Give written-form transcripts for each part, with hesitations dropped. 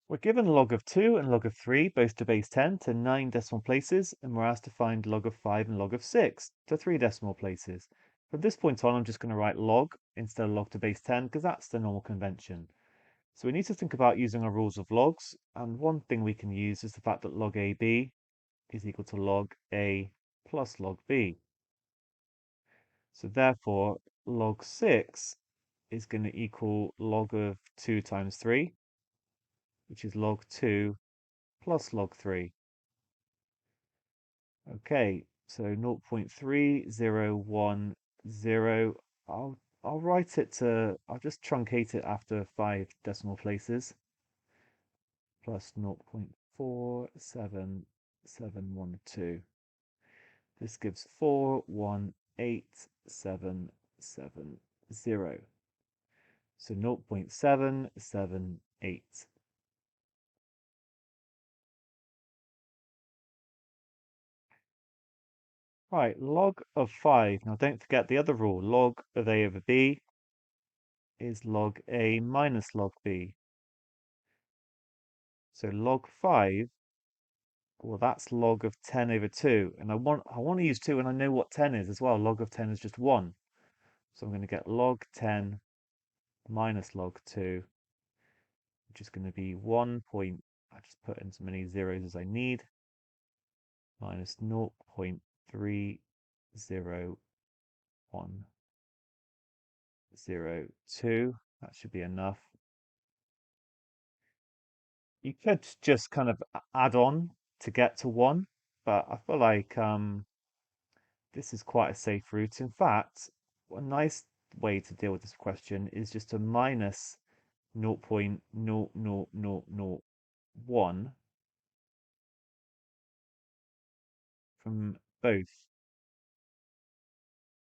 We're given log of 2 and log of 3, both to base 10 to 9 decimal places, and we're asked to find log of 5 and log of 6 to 3 decimal places. From this point on, I'm just going to write log instead of log to base 10 because that's the normal convention. So we need to think about using our rules of logs, and one thing we can use is the fact that log AB is equal to log A plus log B. So therefore, log 6 is going to equal log of 2 times 3, which is log 2 plus log 3. Okay, so 0.3010. I'll write it to, I'll just truncate it after 5 decimal places, plus 0.47712. This gives 418770. So 0.778. Right, log of 5. Now don't forget the other rule. Log of A over B is log A minus log B. So log 5, well, that's log of 10 over 2. And I want to use 2, and I know what 10 is as well. Log of 10 is just 1. So I'm going to get log 10 minus log 2, which is going to be 1 point, I just put in as many zeros as I need, minus 0.30102. That should be enough. You could just kind of add on to get to 1, but I feel like this is quite a safe route. In fact, a nice way to deal with this question is just to minus 0.00001 from both.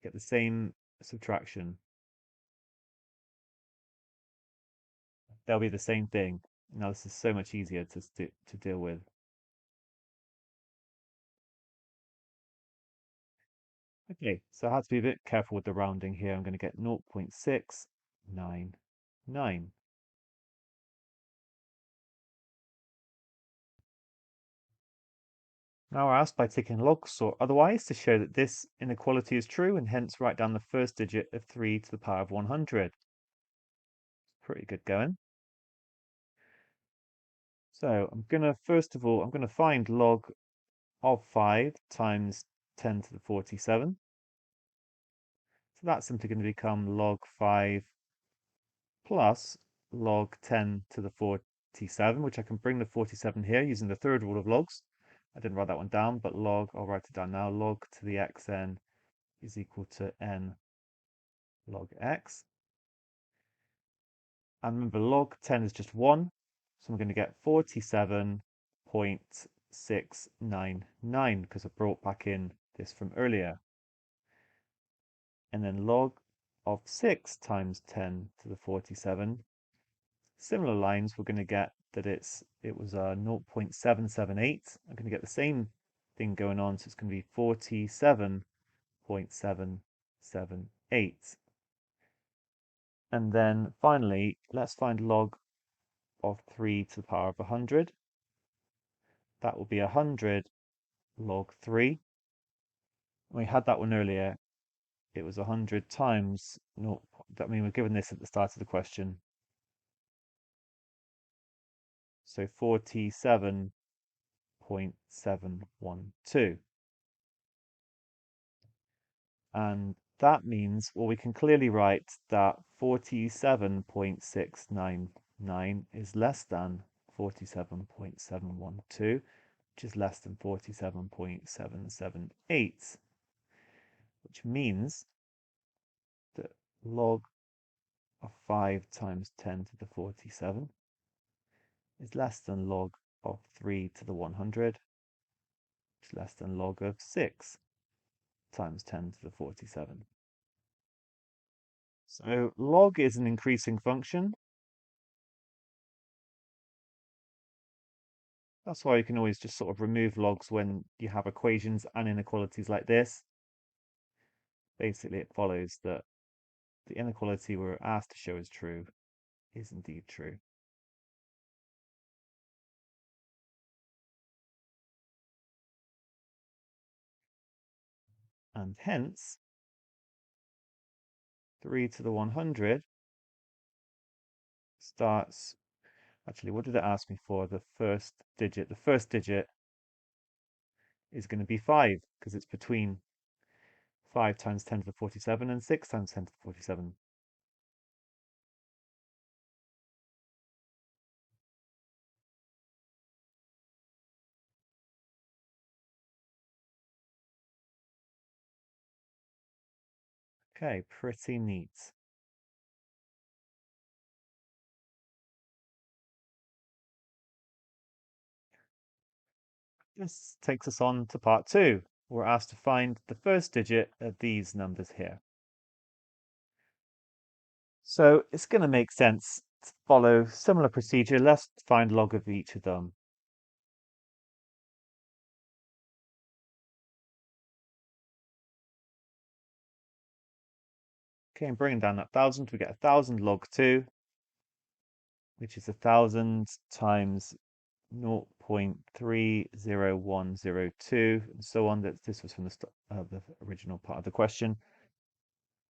Get the same subtraction. They'll be the same thing. Now this is so much easier to deal with. Okay, so I have to be a bit careful with the rounding here. I'm going to get 0.699. Now we're asked by taking logs or otherwise to show that this inequality is true and hence write down the first digit of 3 to the power of 100. Pretty good going. So I'm going to, first of all, I'm going to find log of 5 times 10 to the 47. So that's simply going to become log 5 plus log 10 to the 47, which I can bring the 47 here using the third rule of logs. I didn't write that one down, but log, I'll write it down now, log to the xn is equal to n log x. And remember, log 10 is just 1, so I'm going to get 47.699 because I brought back in this from earlier. And then log of 6 times 10 to the 47. Similar lines, we're going to get that it was 0.778. I'm going to get the same thing going on, so it's going to be 47.778. And then finally, let's find log of 3 to the power of 100. That will be 100 log 3. We had that one earlier. It was 100 times, no, I mean, we're given this at the start of the question. So 47.712. And that means, well, we can clearly write that 47.699 is less than 47.712, which is less than 47.778, which means that log of 5 times 10 to the 47 is less than log of 3 to the 100, which is less than log of 6 times 10 to the 47. So log is an increasing function. That's why you can always just sort of remove logs when you have equations and inequalities like this. Basically, it follows that the inequality we're asked to show is true is indeed true. And hence, 3 to the 100 starts, actually, what did it ask me for? The first digit. The first digit is going to be 5 because it's between 5 times 10 to the 47 and 6 times 10 to the 47. Okay, pretty neat. This takes us on to part 2. We're asked to find the first digit of these numbers here. So it's going to make sense to follow similar procedure. Let's find log of each of them. Okay, and bringing down that 1,000, we get 1,000 log 2, which is 1,000 times 0.30102, and so on. This was from the original part of the question.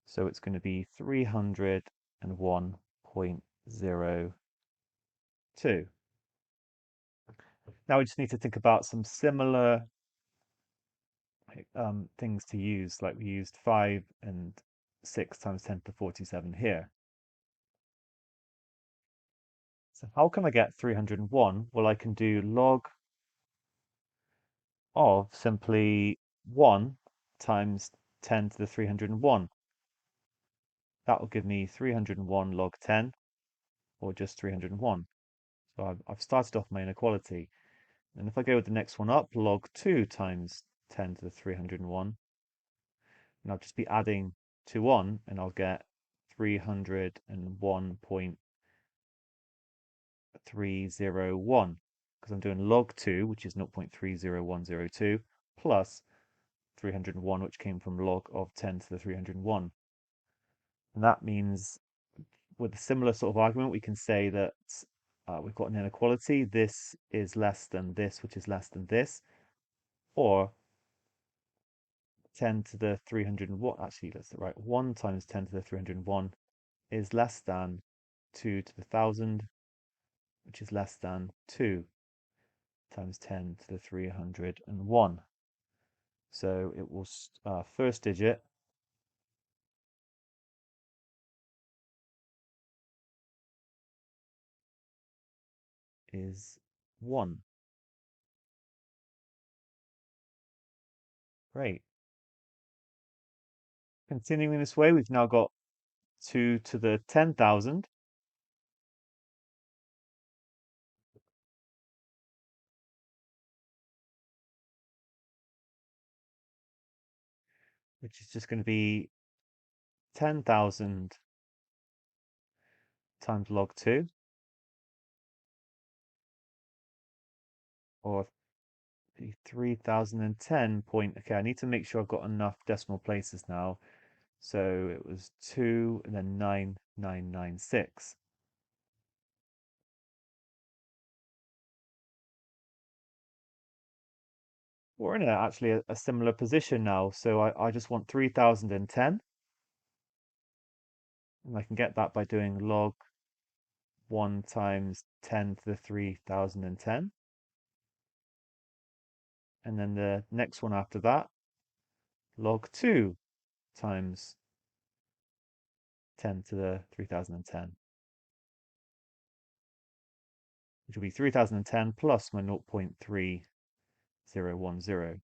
So it's going to be 301.02. Now we just need to think about some similar things to use, like we used 5 and 6 times 10 to the 47 here. So how can I get 301? Well, I can do log of simply 1 times 10 to the 301. That will give me 301 log 10, or just 301. So I've started off my inequality. And if I go with the next one up, log 2 times 10 to the 301, and I'll just be adding 2 on, and I'll get 301.301, because I'm doing log 2, which is 0.30102, plus 301, which came from log of 10 to the 301. And that means, with a similar sort of argument, we can say that we've got an inequality. This is less than this, which is less than this, or 10 to the 301. Actually, let's write 1 times 10 to the 301 is less than 2 to the 1,000, which is less than 2 times 10 to the 301. So it was first digit is 1. Great. Continuing this way, we've now got 2 to the 10,000, which is just going to be 10,000 times log 2, or 3,010 point. Okay, I need to make sure I've got enough decimal places now. So it was 2 and then 9996. We're in actually a similar position now. So I just want 3,010. And I can get that by doing log 1 times 10 to the 3,010. And then the next one after that, log 2 times 10 to the 3,010, which will be 3,010 plus my 0.3010.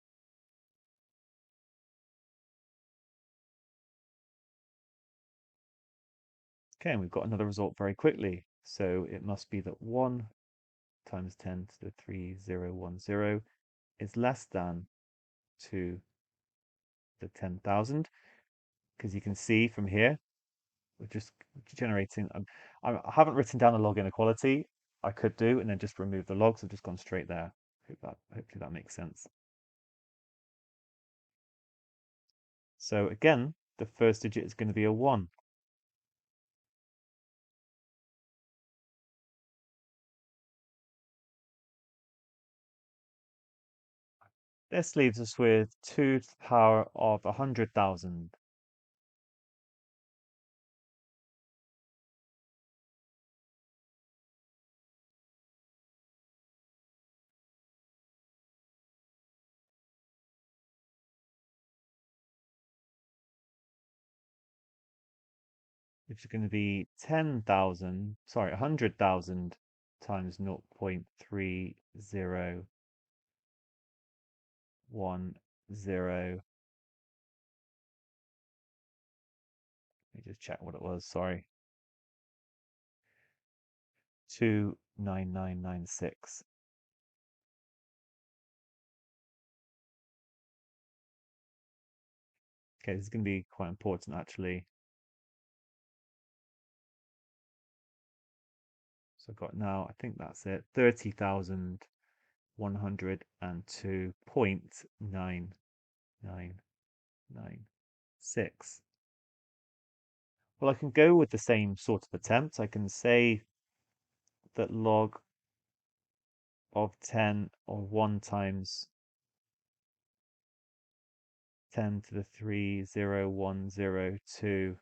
Okay, and we've got another result very quickly. So it must be that 1 times 10 to the 3010 is less than 2 to the 10,000, because you can see from here, we're just generating. I haven't written down a log inequality. I could do, and then just remove the logs. I've just gone straight there. Hopefully that makes sense. So again, the first digit is going to be a 1. This leaves us with 2 to the power of 100,000. Which is going to be 10,000, sorry, 100,000 times 0.3010. Let me just check what it was, sorry. 29996. Okay, this is going to be quite important actually. So I've got now, I think that's it, 30,102.9996. Well, I can go with the same sort of attempt. I can say that log of 10 or 1 times 10 to the 30102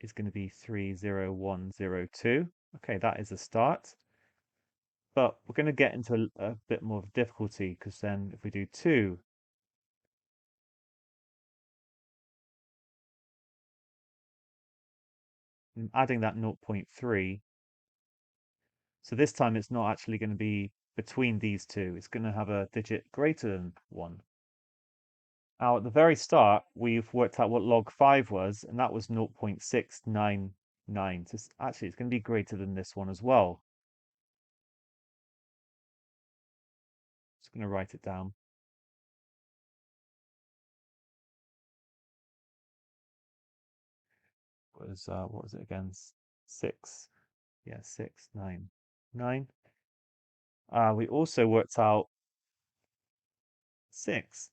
is going to be 30102. Okay, that is a start. But we're going to get into a bit more of difficulty because then if we do 2, I'm adding that 0.3. So this time it's not actually going to be between these two. It's going to have a digit greater than 1. Now, at the very start, we've worked out what log 5 was, and that was 0.699. So actually, it's going to be greater than this one as well. Just going to write it down. What was it again? 6. Yeah, 699. We also worked out 6.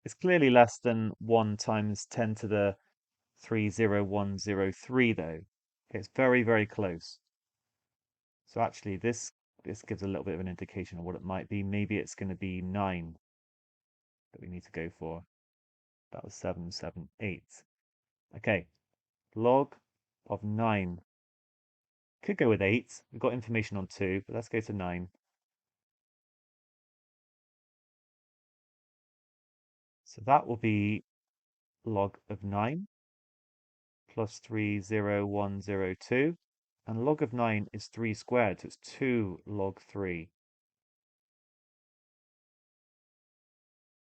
It's clearly less than 1 times 10 to the 30103 though. It's very, very close. So actually this gives a little bit of an indication of what it might be. Maybe it's going to be 9 that we need to go for. That was 778. Okay, log of 9. Could go with 8. We've got information on 2, but let's go to 9. So that will be log of 9 plus 30102. And log of 9 is 3 squared, so it's 2 log 3.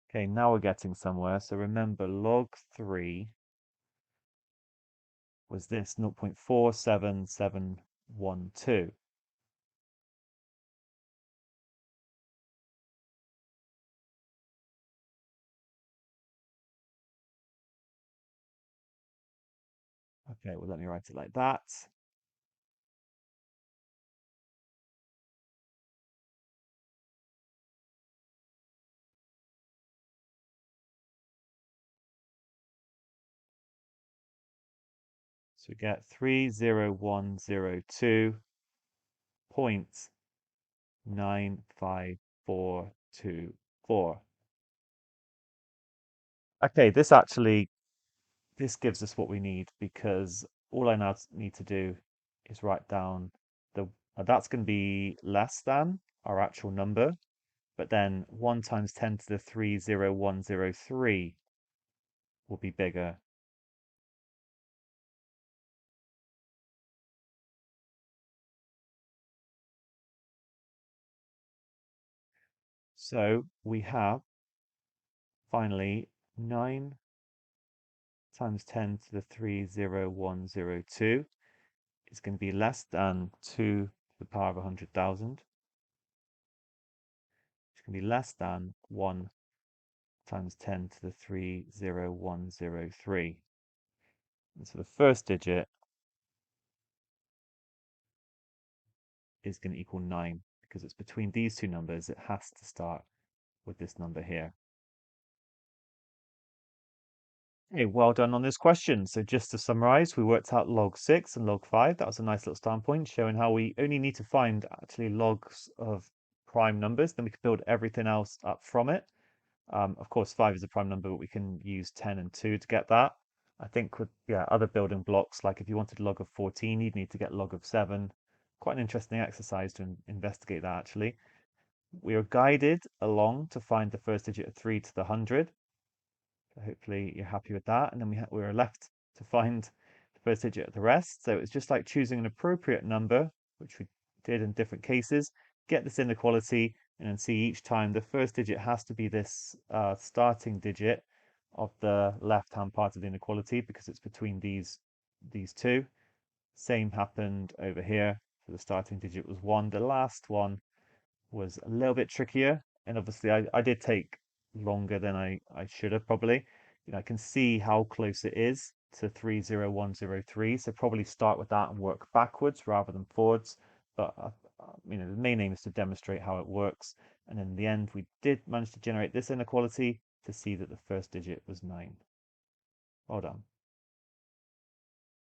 Okay, now we're getting somewhere. So remember, log 3 was this 0.47712. Okay, well, let me write it like that. So we get 30102.95424. Okay, this gives us what we need because all I now need to do is write down that's going to be less than our actual number, but then 1 times 10 to the 30103 will be bigger. So we have finally 9 times 10 to the 30102 is going to be less than 2 to the power of 100,000. It's going to be less than 1 times 10 to the 30103. And so the first digit is going to equal 9 because it's between these two numbers. It has to start with this number here. Hey, well done on this question. So just to summarize, we worked out log 6 and log 5. That was a nice little starting point, showing how we only need to find actually logs of prime numbers, then we can build everything else up from it. Of course, 5 is a prime number, but we can use 10 and 2 to get that. I think with other building blocks, like if you wanted log of 14, you'd need to get log of 7. Quite an interesting exercise to investigate that, actually. We are guided along to find the first digit of 3 to the 100. So hopefully you're happy with that. And then we are left to find the first digit of the rest. So it's just like choosing an appropriate number, which we did in different cases, get this inequality, and then see each time the first digit has to be this starting digit of the left-hand part of the inequality because it's between these two. Same happened over here. So the starting digit was 1. The last one was a little bit trickier. And obviously I did take longer than I should have probably. I can see how close it is to 30103. So probably start with that and work backwards rather than forwards. But the main aim is to demonstrate how it works. And in the end, we did manage to generate this inequality to see that the first digit was 9. Well done.